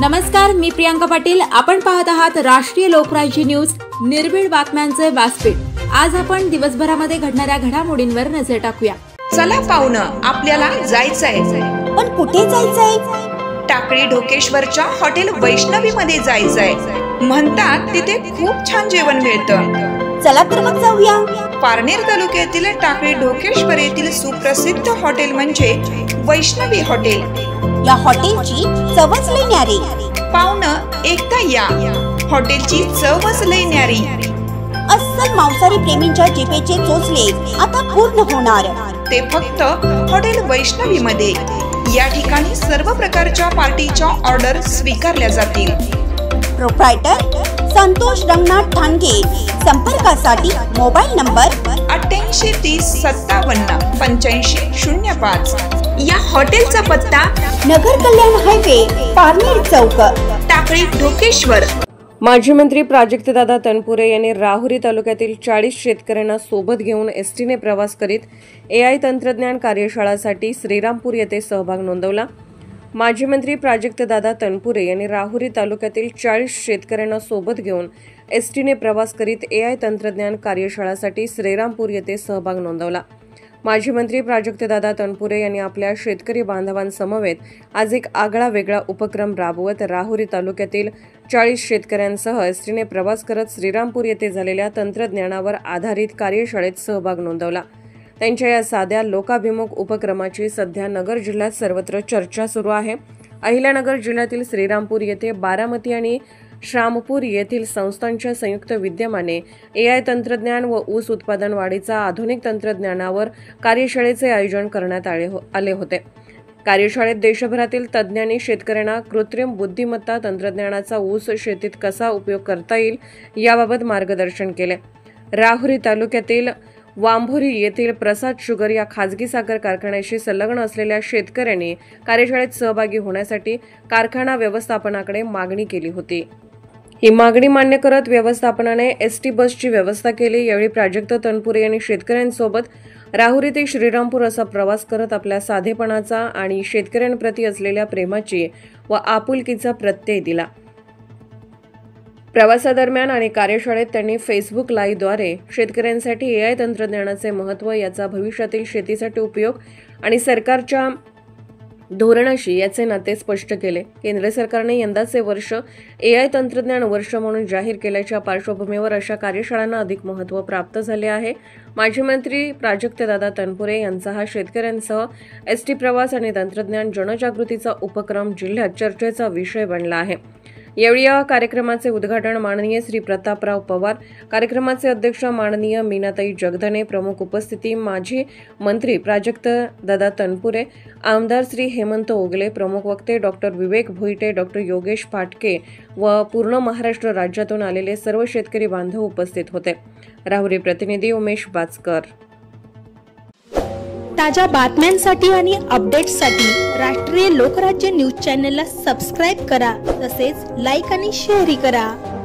नमस्कार, मी प्रियांका पाटील. आपण पाहत आहात राष्ट्रीय लोकराज्य न्यूज, निर्भीड बातम्यांचे व्यासपीठ. आज आपण दिवसभरामध्ये घडणाऱ्या घडामोडींवर नजर टाकूया. चला पाहुणं, आपल्याला जायचंय. पण कुठे जायचंय? टाकळी ढोकेश्वरच्या हॉटेल वैष्णवी मध्ये जायचंय. म्हणतात तिथे खूप छान जेवण मिळतं. चला तर मग जाऊया. पारनेर तालुक्यातील टाकळी ढोकेश्वर येथील सुप्रसिद्ध हॉटेल म्हणजे वैष्णवी हॉटेल. या हॉटेलची चवच लई न्यारी. पाहुणं, एकदा या. हॉटेलची चवच लई न्यारी. अस्सल मांसाहारी प्रेमींच्या जिभेचे चोचले आता पूर्ण होणार. ते फक्त हॉटेल वैष्णवी मध्ये. या ठिकाणी सर्व प्रकारच्या पार्टीच्या ऑर्डर स्वीकारल्या जातील. प्रोप्रायटर संतोष रंगनाथ ठाणगे. संपर्कासाठी मोबाईल नंबर 8830578505. या हॉटेलचा पत्ता नगर कल्याण हायवे, पारनेर चौक, टाकळी ढोकेश्वर. माजी मंत्री प्राजक्तदादा तनपुरे यांनी राहुरी तालुक्यातील 40 शेतकऱ्यांना सोबत घेऊन एसटीने प्रवास करीत AI तंत्रज्ञान कार्यशाळासाठी श्रीरामपूर येथे सहभाग नोंदवला. माजी मंत्री प्राजक्तदादा तनपुरे यांनी राहुरी तालुक्यातील 40 शेतकऱ्यांना सोबत घेऊन एसटीने प्रवास करीत AI तंत्रज्ञान कार्यशाळासाठी श्रीरामपूर येथे सहभाग नोंदवला. माजी मंत्री प्राजक्तदादा तनपुरे यांनी आपल्या शेतकरी बांधवांसमवेत आज एक आगळा वेगळा उपक्रम राबवत राहुरी तालुक्यातील 40 शेतकऱ्यांसह एसटीने प्रवास करत श्रीरामपूर येथे झालेल्या तंत्रज्ञानावर आधारित कार्यशाळेत सहभाग नोंदवला. त्यांच्या या साध्या लोकाभिमुख उपक्रमाची सध्या नगर जिल्ह्यात सर्वत्र चर्चा सुरू आहे. अहिल्यानगर जिल्ह्यातील श्रीरामपूर येथे बारामती आणि श्रामपूर येथील संस्थांच्या संयुक्त विद्यमाने AI तंत्रज्ञान व ऊस उत्पादन वाढीचा आधुनिक तंत्रज्ञानावर कार्यशाळेचे आयोजन करण्यात आले होते. कार्यशाळेत देशभरातील तज्ज्ञांनी शेतकऱ्यांना कृत्रिम बुद्धिमत्ता तंत्रज्ञानाचा ऊस शेतीत कसा उपयोग करता येईल याबाबत मार्गदर्शन केले. राहुरी तालुक्यातील वांभोरी येथील प्रसाद शुगर या खाजगी साखर कारखान्याशी संलग्न असलेल्या शेतकऱ्यांनी कार्यशाळेत सहभागी होण्यासाठी कारखाना व्यवस्थापनाकडे मागणी केली होती. ही मागणी मान्य करत व्यवस्थापनाने एसटी बसची व्यवस्था केली. यावेळी प्राजक्त तनपुरे यांनी शेतकऱ्यांसोबत राहुरी ते श्रीरामपूर असा प्रवास करत आपल्या साधेपणाचा आणि शेतकऱ्यांप्रती असलेल्या प्रेमाची व आपुलकीचा प्रत्यय दिला. प्रवासादरम्यान आणि कार्यशाळेत त्यांनी फेसबुक लाईव्हद्वारे शेतकऱ्यांसाठी AI तंत्रज्ञानाचे महत्त्व, याचा भविष्यातील शेतीसाठी उपयोग आणि सरकारच्या धोरणाशी याचे नाते स्पष्ट केले. केंद्र सरकारने यंदाचे वर्ष AI तंत्रज्ञान वर्ष म्हणून जाहीर केल्याच्या पार्श्वभूमीवर अशा कार्यशाळांना अधिक महत्त्व प्राप्त झाले आहे. माजी मंत्री प्राजक्तदादा तनपुरे यांचा हा शेतकऱ्यांसह एसटी प्रवास आणि तंत्रज्ञान जनजागृतीचा उपक्रम जिल्ह्यात चर्चेचा विषय बनला आहे. यावेळी या कार्यक्रमाचे उद्घाटन माननीय श्री प्रतापराव पवार, कार्यक्रमाचे अध्यक्ष माननीय मीनाताई जगधने, प्रमुख उपस्थिती माजी मंत्री प्राजक्तदादा तनपुरे, आमदार श्री हेमंत ओगले, प्रमुख वक्ते डॉक्टर विवेक भोईटे, डॉक्टर योगेश पाटके व पूर्ण महाराष्ट्र राज्यातून आलेले सर्व शेतकरी बांधव उपस्थित होते. राहुरी प्रतिनिधी उमेश बाचकर. ताज्या बातम्यांसाठी आणि अपडेट्ससाठी राष्ट्रीय लोकराज्य न्यूज चॅनलला सबस्क्राईब करा. तसेच लाईक आणि शेअरही करा.